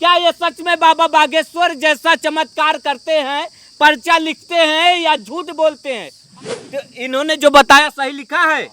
क्या ये सच में बाबा बागेश्वर जैसा चमत्कार करते हैं, पर्चा लिखते हैं या झूठ बोलते हैं? तो इन्होंने जो बताया सही लिखा है?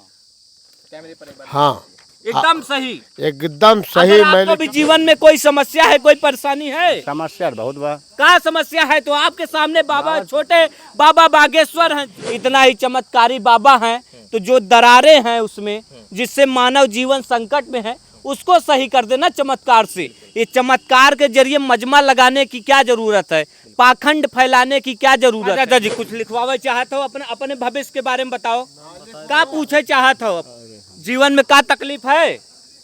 हाँ एकदम सही, एकदम सही। अगर आपको भी जीवन में कोई समस्या है, कोई परेशानी है? समस्या बहुत बा। क्या समस्या है? तो आपके सामने बाबा, छोटे बाबा बागेश्वर हैं, इतना ही चमत्कारी बाबा हैं। तो जो दरारें हैं उसमें, जिससे मानव जीवन संकट में है, उसको सही कर देना चमत्कार से। ये चमत्कार के जरिए मजमा लगाने की क्या जरूरत है, पाखंड फैलाने की क्या जरूरत है? दादाजी कुछ लिखवावे चाहत हो, अपने अपने भविष्य के बारे में बताओ। क्या पूछे चाहत हो, जीवन में क्या तकलीफ है?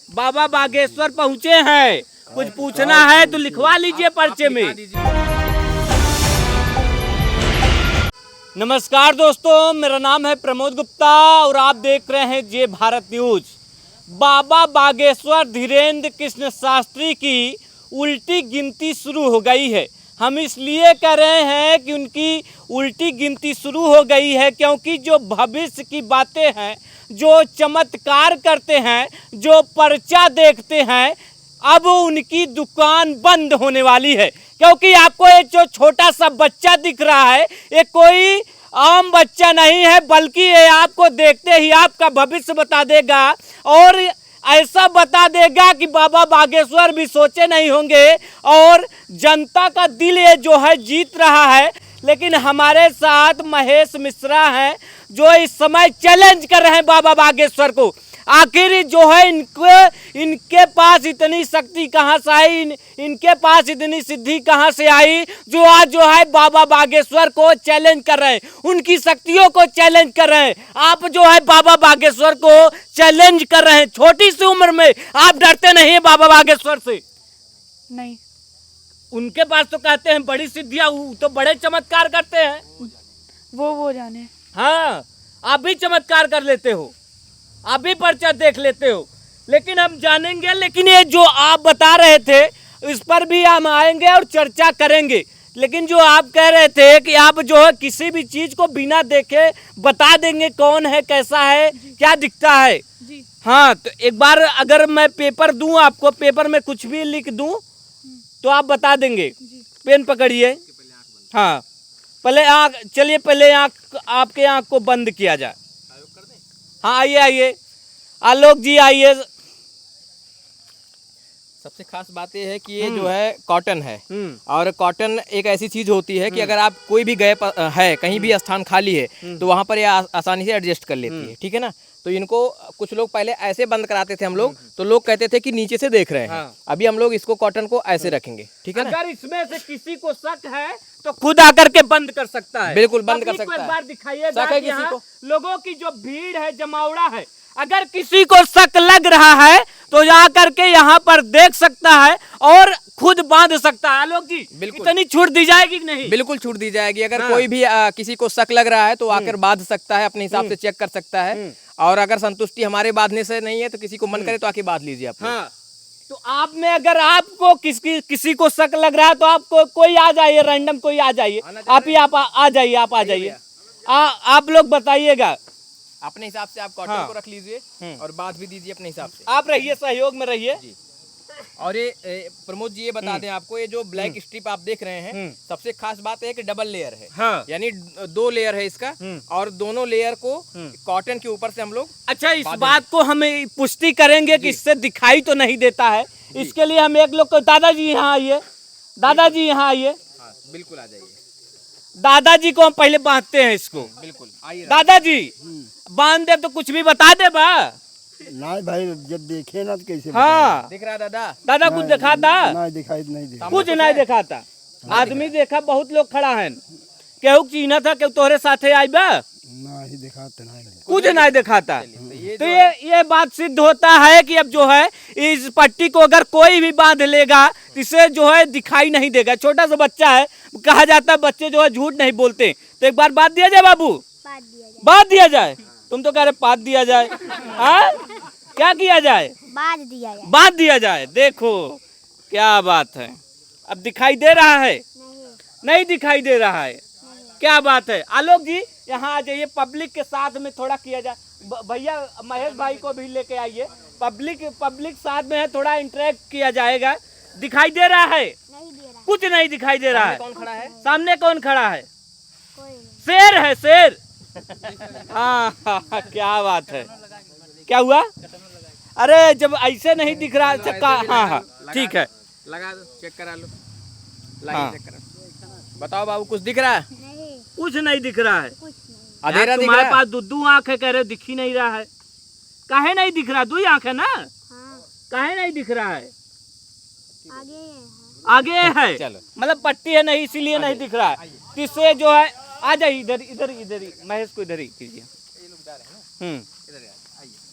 बाबा बागेश्वर पहुँचे हैं, कुछ पूछना है तो लिखवा लीजिए पर्चे में। नमस्कार दोस्तों, मेरा नाम है प्रमोद गुप्ता और आप देख रहे हैं जे भारत न्यूज। बाबा बागेश्वर धीरेन्द्र कृष्ण शास्त्री की उल्टी गिनती शुरू हो गई है। हम इसलिए कह रहे हैं कि उनकी उल्टी गिनती शुरू हो गई है क्योंकि जो भविष्य की बातें हैं, जो चमत्कार करते हैं, जो पर्चा देखते हैं, अब उनकी दुकान बंद होने वाली है। क्योंकि आपको ये जो छोटा सा बच्चा दिख रहा है, ये कोई आम बच्चा नहीं है, बल्कि ये आपको देखते ही आपका भविष्य बता देगा और ऐसा बता देगा कि बाबा बागेश्वर भी सोचे नहीं होंगे। और जनता का दिल ये जो है जीत रहा है। लेकिन हमारे साथ महेश मिश्रा हैं जो इस समय चैलेंज कर रहे हैं बाबा बागेश्वर को। आखिर जो है इनके पास इतनी शक्ति कहाँ से आई, इनके पास इतनी सिद्धि कहाँ से आई जो आज जो है बाबा बागेश्वर को चैलेंज कर रहे हैं, उनकी शक्तियों को चैलेंज कर रहे हैं। आप जो है बाबा बागेश्वर को चैलेंज कर रहे हैं, छोटी सी उम्र में आप डरते नहीं है बाबा बागेश्वर से? नहीं, उनके पास तो कहते हैं बड़ी सिद्धियां, तो बड़े चमत्कार करते हैं। वो जाने। हाँ, आप भी चमत्कार कर लेते हो, आप भी पर्चा देख लेते हो, लेकिन हम जानेंगे। लेकिन ये जो आप बता रहे थे इस पर भी हम आएंगे और चर्चा करेंगे। लेकिन जो आप कह रहे थे कि आप जो है किसी भी चीज को बिना देखे बता देंगे कौन है, कैसा है, क्या दिखता है जी। हाँ, तो एक बार अगर मैं पेपर दूं आपको, पेपर में कुछ भी लिख दूं तो आप बता देंगे। पेन पकड़िए। हाँ, पहले आँख, चलिए पहले आँख, आपके आँख को बंद किया जाए। हाँ, आइए आइए, आलोक जी आइए। सबसे खास बात ये है कि ये जो है कॉटन है, और कॉटन एक ऐसी चीज होती है कि अगर आप कोई भी गए है, कहीं भी स्थान खाली है, तो वहाँ पर ये आसानी से एडजस्ट कर लेती है। ठीक है ना? तो इनको कुछ लोग पहले ऐसे बंद कराते थे हम लोग, तो लोग कहते थे कि नीचे से देख रहे हैं। हाँ। अभी हम लोग इसको कॉटन को ऐसे रखेंगे। ठीक है ना? अगर इसमें से किसी को शक है तो खुद आकर के बंद कर सकता है। बिल्कुल बंद कर सकता है। एक बार दिखाइए किसी को, लोगों की जो भीड़ है, जमावड़ा है, अगर किसी को शक लग रहा है तो जा करके यहाँ पर देख सकता है और खुद बांध सकता है। आलोक जी, बिल्कुल इतनी छूट दी जाएगी कि नहीं? बिल्कुल छूट दी जाएगी। अगर कोई भी किसी को शक लग रहा है तो आकर बांध सकता है, अपने हिसाब से चेक कर सकता है। और अगर संतुष्टि हमारे बांधने से नहीं है तो किसी को मन करे तो आके बांध लीजिए आप। हाँ, तो आप में अगर आपको किसी को शक लग रहा है तो आपको कोई आ जाइए, रैंडम कोई आ जाइए, आप ही आप आ जाइए, आप आ जाइए, आप लोग बताइएगा अपने हिसाब से। आप कॉटन को रख लीजिए और बांध भी दीजिए अपने हिसाब से। आप रहिए, सहयोग में रहिए। और ये प्रमोद जी ये बता दें आपको, ये जो ब्लैक स्ट्रिप आप देख रहे हैं, सबसे खास बात है कि डबल लेयर है। हाँ। यानी 2 लेयर है इसका, और दोनों लेयर को कॉटन के ऊपर से हम लोग। अच्छा, इस बात को हम पुष्टि करेंगे कि इससे दिखाई तो नहीं देता है। इसके लिए हम एक लोग को, दादाजी यहाँ आइए, दादाजी यहाँ आइए। बिल्कुल आ जाइए। दादाजी को हम पहले बांधते हैं इसको। बिल्कुल आइए दादाजी, बांध दे तो कुछ भी बता दे बा। नहीं भाई, जब देखे ना तो कैसे हाँ, दिख रहा है दादा? दादा कुछ दिखाता? नहीं दिखाई नहीं दे। कुछ नहीं दिखाता। आदमी देखा, बहुत लोग खड़ा है, केहू चीना था, केहू तोहरे साथे आई बा, नहीं दिखाते नहीं, कुछ नहीं दिखाता। तो ये बात सिद्ध होता है कि अब जो है इस पट्टी को अगर कोई भी बांध लेगा इसे जो है दिखाई नहीं देगा। छोटा सा बच्चा है, कहा जाता है बच्चे जो है झूठ नहीं बोलते। तो एक बार बात दिया जाए बाबू, बात दिया जाए। तुम तो कह रहे पात दिया जाए। हाँ, क्या किया जाए? बांध दिया जाए। बांध दिया जाए। देखो क्या बात है, अब दिखाई दे रहा है? नहीं दिखाई दे रहा है। क्या बात है? आलोक जी यहाँ आ जाइए, पब्लिक के साथ में थोड़ा किया जाए। भैया महेश भाई को भी लेके आइए, पब्लिक साथ में है, थोड़ा इंटरेक्ट किया जाएगा। दिखाई दे रहा है? नहीं दे रहा। कुछ नहीं दिखाई दे रहा है। कौन खड़ा है? सामने कौन खड़ा है? कोई नहीं। शेर है, शेर। हाँ, क्या बात है। क्या हुआ? अरे जब ऐसे नहीं दिख रहा है चक्का। हाँ हाँ ठीक है, लगा दो, चेक करा लो। हाँ। चेक करा। बताओ बाबू, कुछ दिख रहा है? नहीं, कुछ नहीं दिख रहा है। कुछ नहीं। अंधेरा यार, दिख तुम्हारे रहा है? पास दो आंख है, कह रहे हो दिख ही नहीं रहा है। काहे नहीं दिख रहा? 2 ही आंख है ना? हाँ, काहे नहीं दिख रहा है? आगे है। आगे है, चलो। मतलब पट्टी है नहीं, इसीलिए नहीं दिख रहा है। तीसरे जो है, आ जाइए इधर इधर इधर ही, महेश को इधर ही कीजिए।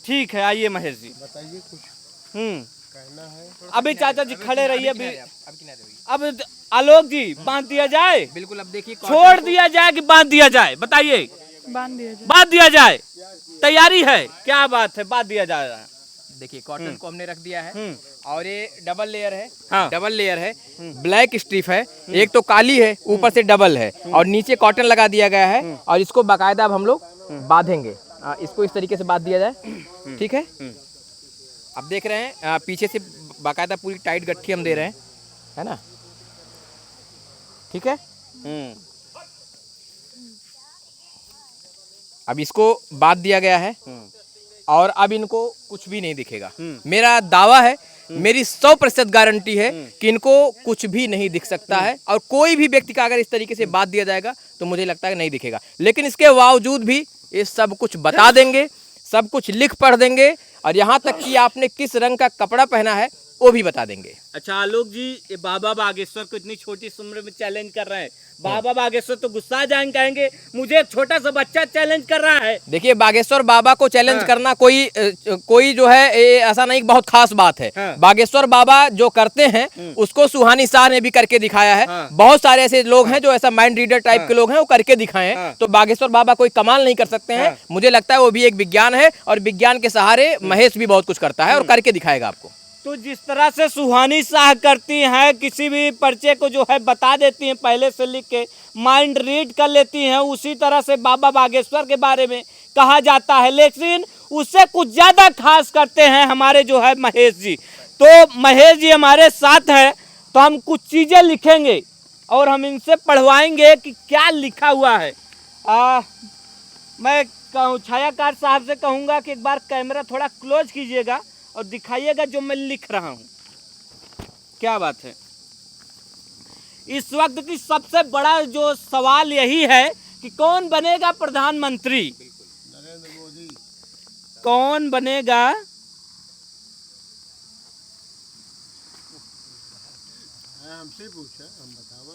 ठीक है, आइए महेश जी। बताइए कुछ कहना है। अभी चाचा जी खड़े रहिए। अभी अब किनारे होइए। अब आलोक जी बांध दिया जाए, बिल्कुल, अब देखिए छोड़ दिया जाए कि बांध दिया जाए? बताइए। बांध दिया जाए। बांध दिया जाए, तैयारी है? क्या बात है, बांध दिया जा रहा है। देखिए कॉटन को हमने रख दिया है और ये डबल लेयर है। हाँ। डबल लेयर है, ब्लैक स्ट्रिप है, एक तो काली है, ऊपर से डबल है और नीचे कॉटन लगा दिया गया है और इसको बाकायदा अब हम लोग बांधेंगे। इसको इस तरीके से बांध दिया जाए, ठीक है। अब देख रहे हैं पीछे से बाकायदा पूरी टाइट गट्ठी हम दे रहे हैं, है ना, ठीक है। अब इसको बांध दिया गया है और अब इनको कुछ भी नहीं दिखेगा। मेरा दावा है, मेरी 100% गारंटी है कि इनको कुछ भी नहीं दिख सकता है और कोई भी व्यक्ति का अगर इस तरीके से बांध दिया जाएगा तो मुझे लगता है कि नहीं दिखेगा। लेकिन इसके बावजूद भी ये सब कुछ बता देंगे, सब कुछ लिख पढ़ देंगे और यहाँ तक कि आपने किस रंग का कपड़ा पहना है वो भी बता देंगे। अच्छा आलोक जी, ये बाबा बागेश्वर को इतनी छोटी उम्र में चैलेंज कर रहे हैं। बाबा बागेश्वर तो गुस्सा आ जाएंगे, कहेंगे मुझे एक छोटा सा बच्चा चैलेंज कर रहा है। देखिए बागेश्वर बाबा को चैलेंज करना कोई जो है ये ऐसा नहीं बहुत खास बात है। बागेश्वर बाबा जो करते हैं उसको सुहानी शाह ने भी करके दिखाया है। बहुत सारे ऐसे लोग हैं जो ऐसा माइंड रीडर टाइप के लोग हैं, वो करके दिखाए हैं। तो बागेश्वर बाबा कोई कमाल नहीं कर सकते हैं। मुझे लगता है वो भी एक विज्ञान है और विज्ञान के सहारे महेश भी बहुत कुछ करता है और करके दिखाएगा आपको। तो जिस तरह से सुहानी शाह करती हैं, किसी भी पर्चे को जो है बता देती हैं, पहले से लिख के माइंड रीड कर लेती हैं, उसी तरह से बाबा बागेश्वर के बारे में कहा जाता है। लेकिन उससे कुछ ज़्यादा खास करते हैं हमारे जो है महेश जी। तो महेश जी हमारे साथ है, तो हम कुछ चीज़ें लिखेंगे और हम इनसे पढ़वाएंगे कि क्या लिखा हुआ है। मैं छायाकार साहब से कहूँगा कि एक बार कैमरा थोड़ा क्लोज कीजिएगा और दिखाइएगा जो मैं लिख रहा हूं। क्या बात है, इस वक्त की सबसे बड़ा जो सवाल यही है कि कौन बनेगा प्रधानमंत्री? नरेंद्र मोदी। कौन बनेगा? हमसे पूछा, हम बतावा।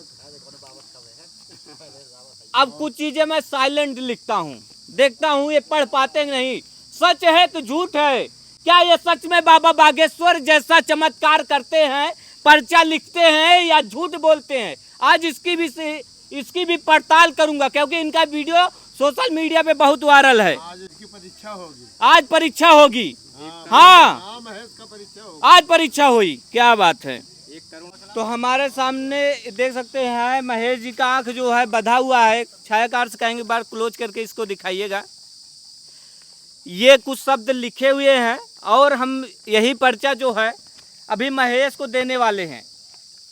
अब कुछ चीजें मैं साइलेंट लिखता हूं, देखता हूं ये पढ़ पाते नहीं। सच है कि झूठ है? क्या ये सच में बाबा बागेश्वर जैसा चमत्कार करते हैं, पर्चा लिखते हैं, या झूठ बोलते हैं? आज इसकी भी पड़ताल करूंगा, क्योंकि इनका वीडियो सोशल मीडिया पे बहुत वायरल है। आज इसकी परीक्षा होगी। आज परीक्षा होगी। हाँ, महेश का परीक्षा होगी। आज परीक्षा हुई। क्या बात है। तो हमारे सामने देख सकते हैं महेश जी का आंख जो है बंधा हुआ है। छायाकार से कहेंगे बार क्लोज करके इसको दिखाइएगा। ये कुछ शब्द लिखे हुए हैं और हम यही पर्चा जो है अभी महेश को देने वाले हैं।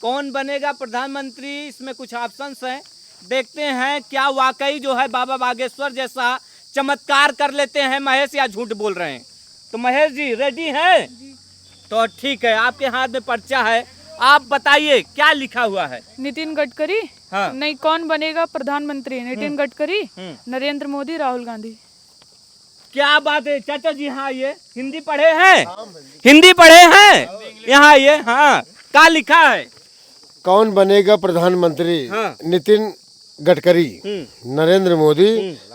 कौन बनेगा प्रधानमंत्री, इसमें कुछ ऑप्शंस हैं, देखते हैं क्या वाकई जो है बाबा बागेश्वर जैसा चमत्कार कर लेते हैं महेश, या झूठ बोल रहे हैं। तो महेश जी रेडी हैं? तो ठीक है, आपके हाथ में पर्चा है, आप बताइए क्या लिखा हुआ है। नितिन गडकरी। हाँ। नहीं, कौन बनेगा प्रधानमंत्री? नितिन गडकरी, नरेंद्र मोदी, राहुल गांधी। क्या बात है चाचा जी। हाँ, ये हिंदी पढ़े हैं? हिंदी पढ़े हैं? यहाँ ये हाँ क्या लिखा है? कौन बनेगा प्रधानमंत्री? हाँ। नितिन गडकरी, नरेंद्र मोदी,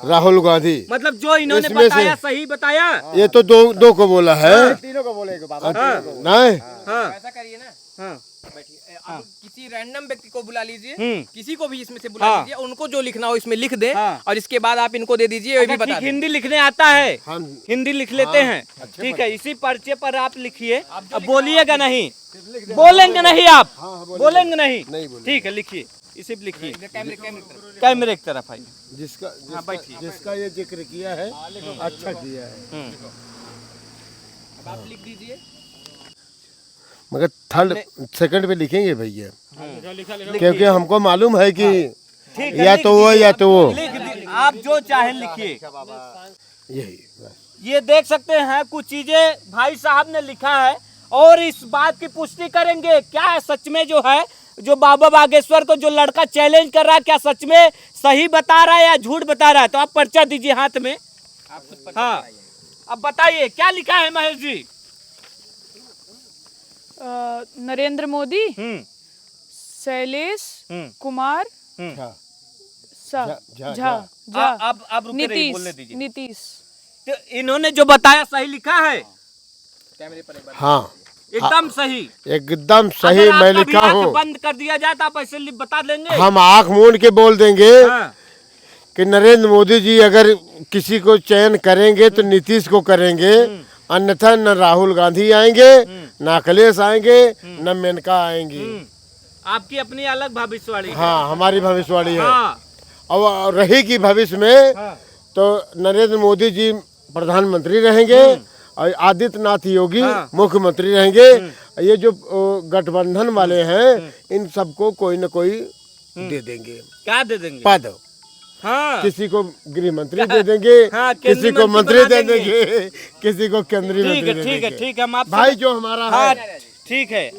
राहुल गांधी। मतलब जो इन्होंने इसमें बताया से- सही बताया। ये तो दो को बोला है। तीनों को बोलेगा बाबा। नहीं, हाँ ऐसा करिए ना, हाँ बैठिए। आप किसी रैंडम व्यक्ति को बुला लीजिए, हम्म। किसी को भी इसमें से बुला हाँ। लीजिए, उनको जो लिखना हो इसमें लिख दे हाँ। और इसके बाद आप इनको दे दीजिए, ये भी अच्छा, बता ठीक, दें। हिंदी लिखने आता है? हम हिंदी लिख लेते हाँ, हैं। अच्छे ठीक है, इसी पर्चे पर आप लिखिए। जो अब बोलिएगा नहीं, बोलेंगे नहीं आप? बोलेंगे नहीं? नहीं बोलेंगे। ठीक है, लिखिए, इसी पे लिखिए। कैमरे की तरफ। कैमरे की तरफ आइए। जिसका जिसका ये जिक्र किया है अच्छा किया है। अब आप लिख दीजिए। मगर थर्ड सेकंड पे लिखेंगे भैया, क्योंकि हमको मालूम है कि ठीक है, या लिख तो वो दीजिए। या तो वो, लिख दी- आप जो चाहे लिखिए। यही बस। ये देख सकते हैं कुछ चीजें भाई साहब ने लिखा है और इस बात की पुष्टि करेंगे क्या है सच में जो है, जो बाबा बागेश्वर को जो लड़का चैलेंज कर रहा है क्या सच में सही बता रहा है या झूठ बता रहा है। तो आप पर्चा दीजिए हाथ में। हाँ, अब बताइए क्या लिखा है महेश जी। नरेंद्र मोदी, हम्म शैलेश हम्म कुमार हाँ, सा झा, झा झा अब रुके रहिए, बोलने नीतीश दीजिए। नीतीश। तो इन्होंने जो बताया सही लिखा है, हाँ एकदम सही। एकदम सही अगर मैं आपका भी लिखा आंख हूँ। बंद कर दिया जाए तो आप ऐसे बता देंगे। हम आँख मूंद के बोल देंगे हाँ, कि नरेंद्र मोदी जी अगर किसी को चयन करेंगे तो नीतीश को करेंगे, अन्यथा न राहुल गांधी आएंगे, न अखिलेश आएंगे, न मेनका आएंगी। आपकी अपनी अलग भविष्यवाणी है। हाँ, हमारी भविष्यवाणी है। हाँ, और रहेगी भविष्य में हाँ। तो नरेंद्र मोदी जी प्रधानमंत्री रहेंगे और आदित्यनाथ योगी हाँ। मुख्यमंत्री रहेंगे। ये जो गठबंधन वाले हैं इन सबको कोई न कोई दे देंगे क्या दे देंगे? पद। हाँ, किसी को गृह मंत्री दे देंगे, हाँ, किसी केंद्रीय को मंत्री मंत्री बना दे देंगे। देंगे, किसी को केंद्रीय ठीक मंत्री है, दे ठीक है, देंगे। ठीक है। हम आप भाई जो हमारा हाँ, है ठीक है।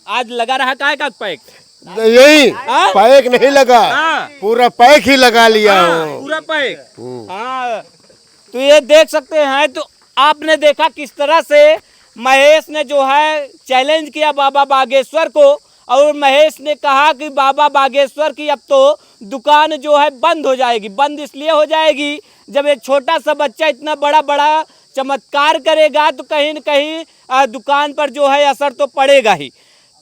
आज लगा रहा काय का पैक? यही हाँ? पैक नहीं लगा, हाँ। पूरा पैक ही लगा लिया हाँ, हूँ। पूरा पैक। हाँ, तो ये देख सकते हैं। तो आपने देखा किस तरह से महेश ने जो है चैलेंज किया बाबा बागेश्वर को, और महेश ने कहा कि बाबा बागेश्वर की अब तो दुकान जो है बंद हो जाएगी। बंद इसलिए हो जाएगी जब एक छोटा सा बच्चा इतना बड़ा बड़ा चमत्कार करेगा तो कहीं न कहीं दुकान पर जो है असर तो पड़ेगा ही।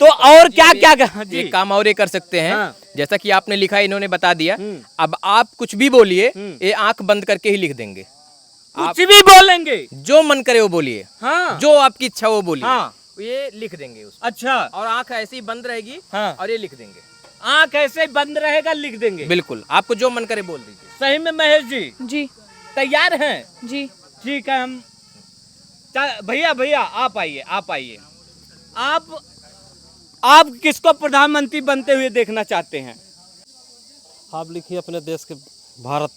तो और क्या क्या जी, एक काम और ये कर सकते हैं। हाँ। जैसा कि आपने लिखा है, इन्होंने बता दिया। अब आप कुछ भी बोलिए, ये आंख बंद करके ही लिख देंगे। कुछ भी बोलेंगे। जो मन करे वो बोलिए, हाँ, जो आपकी इच्छा वो बोलिए। हाँ। ये लिख देंगे उसको। अच्छा, और आंख ऐसे ही बंद रहेगी। हाँ। और ये लिख देंगे। आंख ऐसे ही बंद रहेगा, लिख देंगे। बिल्कुल, आपको जो मन करे बोल दीजिए। सही में महेश जी जी तैयार हैं? जी ठीक है। हम भैया भैया आप आइए, आप आइए। आप किसको प्रधानमंत्री बनते हुए देखना चाहते हैं? आप लिखिए अपने देश के भारत।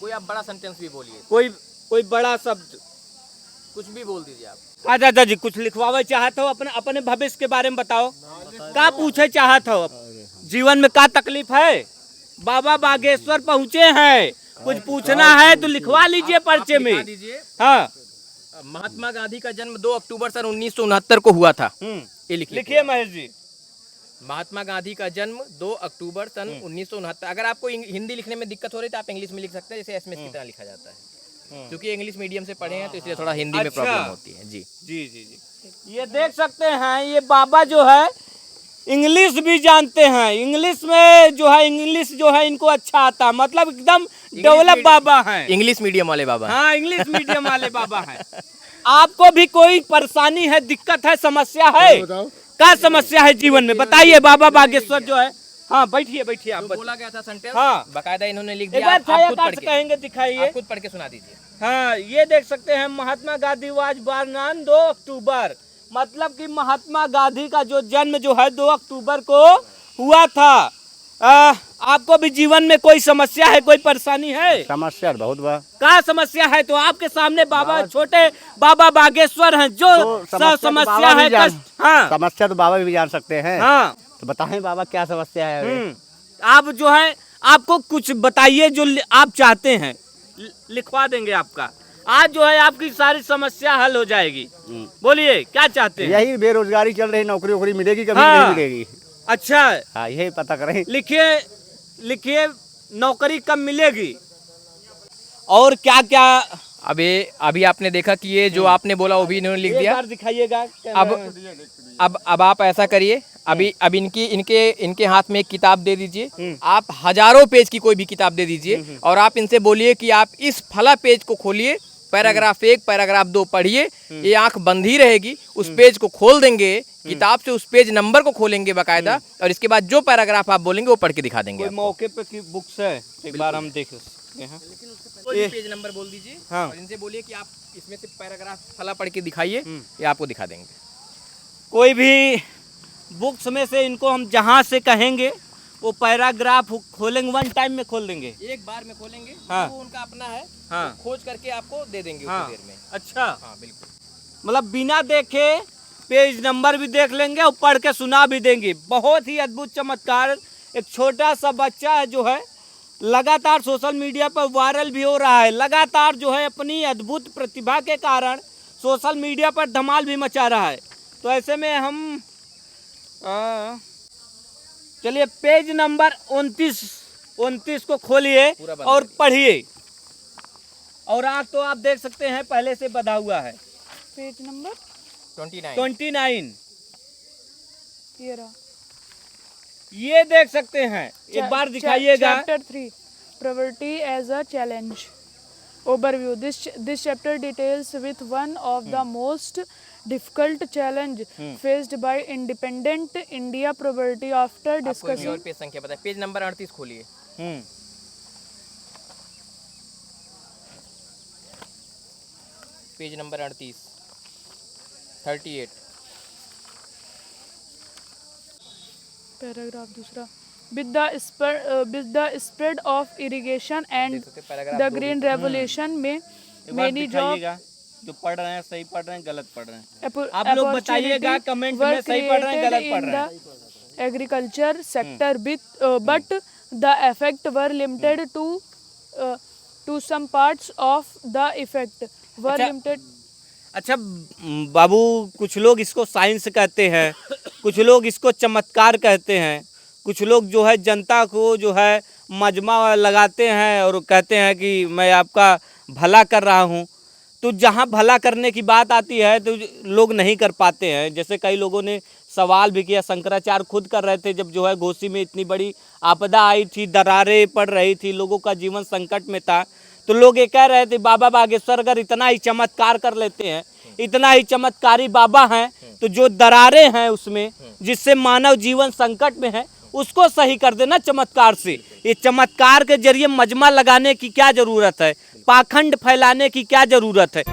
कोई आप बड़ा सेंटेंस भी बोलिए, कोई बड़ा शब्द। कुछ भी बोल दीजिए आप। दादा जी कुछ लिखवावे चाहत हो, अपने अपने भविष्य के बारे में बताओ। का पूछे चाहत हो? जीवन में का तकलीफ है? बाबा बागेश्वर पहुँचे हैं, कुछ पूछना है तो लिखवा लीजिए पर्चे आप में। लिखा दीजिए। हाँ, महात्मा गांधी का जन्म 2 अक्टूबर सन 1969 को हुआ था। ये लिखिए महेश जी। महात्मा गांधी का जन्म 2 अक्टूबर सन 1969। अगर आपको हिंदी लिखने में दिक्कत हो रही है तो आप इंग्लिश में लिख सकते हैं, जैसे एसएमएस की तरह लिखा जाता है। क्योंकि इंग्लिश मीडियम से पढ़े हैं तो इसलिए थोड़ा हिंदी में अच्छा। प्रॉब्लम होती है। जी जी जी जी, ये देख सकते हैं ये बाबा जो है इंग्लिश भी जानते हैं। इंग्लिश में जो है इंग्लिश जो है इनको अच्छा आता है, मतलब एकदम डेवलप बाबा हैं। इंग्लिश मीडियम वाले बाबा हैं। हाँ, इंग्लिश मीडियम वाले बाबा हैं। आपको भी कोई परेशानी है, दिक्कत है, समस्या है? क्या समस्या है जीवन में बताइए। बाबा बागेश्वर जो है, हाँ बैठिए बैठिए आप। बोला गया था सेंटेंस, हाँ। बकायदा इन्होंने लिख एक दिया। बार आप छाया खुद काट पढ़ से के कहेंगे दिखाइए। आप खुद पढ़ के सुना दीजिए। हाँ, ये देख सकते हैं महात्मा गांधी वाज बर्नान 2 अक्टूबर, मतलब कि महात्मा गांधी का जो जन्म जो है 2 अक्टूबर को हुआ था। आपको भी जीवन में कोई समस्या है, कोई परेशानी है? समस्या बहुत बा। क्या समस्या है? तो आपके सामने बाबा छोटे बाबा बागेश्वर हैं, जो समस्या है कष्ट। हाँ समस्या तो बाबा भी जान सकते हैं। हाँ, तो बताएं बाबा क्या समस्या है। आप जो है आपको कुछ बताइए जो आप चाहते हैं, लिखवा देंगे आपका। आज जो है आपकी सारी समस्या हल हो जाएगी। बोलिए क्या चाहते हैं? यही बेरोजगारी चल रही, नौकरी वोकरी मिलेगी कभी हाँ। नहीं मिलेगी। अच्छा, हाँ, यही पता करें। लिखिए नौकरी कब मिलेगी और क्या क्या। अभी आपने देखा कि ये जो आपने बोला वो भी इन्होंने लिख एक दिया। बार दिखाइएगा। अब आप ऐसा करिए, अब इनके हाथ में एक किताब दे दीजिए। आप हजारों पेज की कोई भी किताब दे दीजिए और आप इनसे बोलिए कि आप इस फला पेज को खोलिए, पैराग्राफ 1 पैराग्राफ 2 पढ़िए। ये आंख बंद ही रहेगी, उस पेज को खोल देंगे, किताब से उस पेज नंबर को खोलेंगे बाकायदा, और इसके बाद जो पैराग्राफ आप बोलेंगे वो पढ़ के दिखा देंगे कोई आपको। मौके पे की बुक्स है? एक बार हम सकते हैं। कोई भी पेज नंबर बोल दीजिए हाँ। और इनसे बोलिए कि आप इसमें से पैराग्राफ फला पढ़ के दिखाइए, ये आपको दिखा देंगे। कोई भी बुक्स में से इनको हम जहाँ से कहेंगे वो पैराग्राफ खोलेंगे, वन टाइम में खोल देंगे। एक बार में खोलेंगे, हाँ। वो उनका अपना है, हाँ। वो खोज करके आपको दे देंगे हाँ। उतनी देर में। अच्छा, हाँ बिल्कुल। मतलब बिना देखे पेज नंबर भी देख लेंगे और पढ़ के सुना भी देंगे। बहुत ही अद्भुत चमत्कार। एक छोटा सा बच्चा है जो है लगातार सोशल मीडिया पर वायरल भी हो रहा है, लगातार जो है अपनी अद्भुत प्रतिभा के कारण सोशल मीडिया पर धमाल भी मचा रहा है। तो ऐसे में हम चलिए पेज नंबर 29 को खोलिए पूरा बंद और करिए। पढ़िए। और आग तो आप देख सकते हैं पहले से बंधा हुआ है। पेज नंबर 29 ये रहा। ये देख सकते हैं, एक बार दिखाइएगा। Chapter 3 property as a challenge overview. This chapter details with one of the most difficult challenge faced by independent India property after आपको एक और discussing पेज संख्या बताए, पेज नंबर 38 खोलिए। पेज नंबर 38 38 paragraph दूसरा with the spread of irrigation and देख सकते हैं, पैराग्राफ the दो green revolution में एक बार many jobs दिखाइएगा। जो पढ़ रहे हैं सही पढ़ रहे हैं गलत पढ़ रहे हैं, आप लोग बताइएगा कमेंट में सही पढ़ रहे हैं गलत पढ़ रहे हैं। agriculture sector but the effect were limited to some parts of the effect were अच्छा, limited। अच्छा बाबू, कुछ लोग इसको साइंस कहते हैं, कुछ लोग इसको चमत्कार कहते हैं, कुछ लोग जो है जनता को जो है मजमा लगाते हैं और कहते हैं कि मैं आपका भला कर रहा हूँ। तो जहाँ भला करने की बात आती है तो लोग नहीं कर पाते हैं। जैसे कई लोगों ने सवाल भी किया, शंकराचार्य खुद कर रहे थे जब जो है घोसी में इतनी बड़ी आपदा आई थी, दरारें पड़ रही थी, लोगों का जीवन संकट में था, तो लोग ये कह रहे थे बाबा बागेश्वर अगर इतना ही चमत्कार कर लेते हैं, इतना ही चमत्कारी बाबा हैं, तो जो दरारें हैं उसमें जिससे मानव जीवन संकट में है उसको सही कर देना चमत्कार से। ये चमत्कार के जरिए मजमा लगाने की क्या जरूरत है, पाखंड फैलाने की क्या जरूरत है।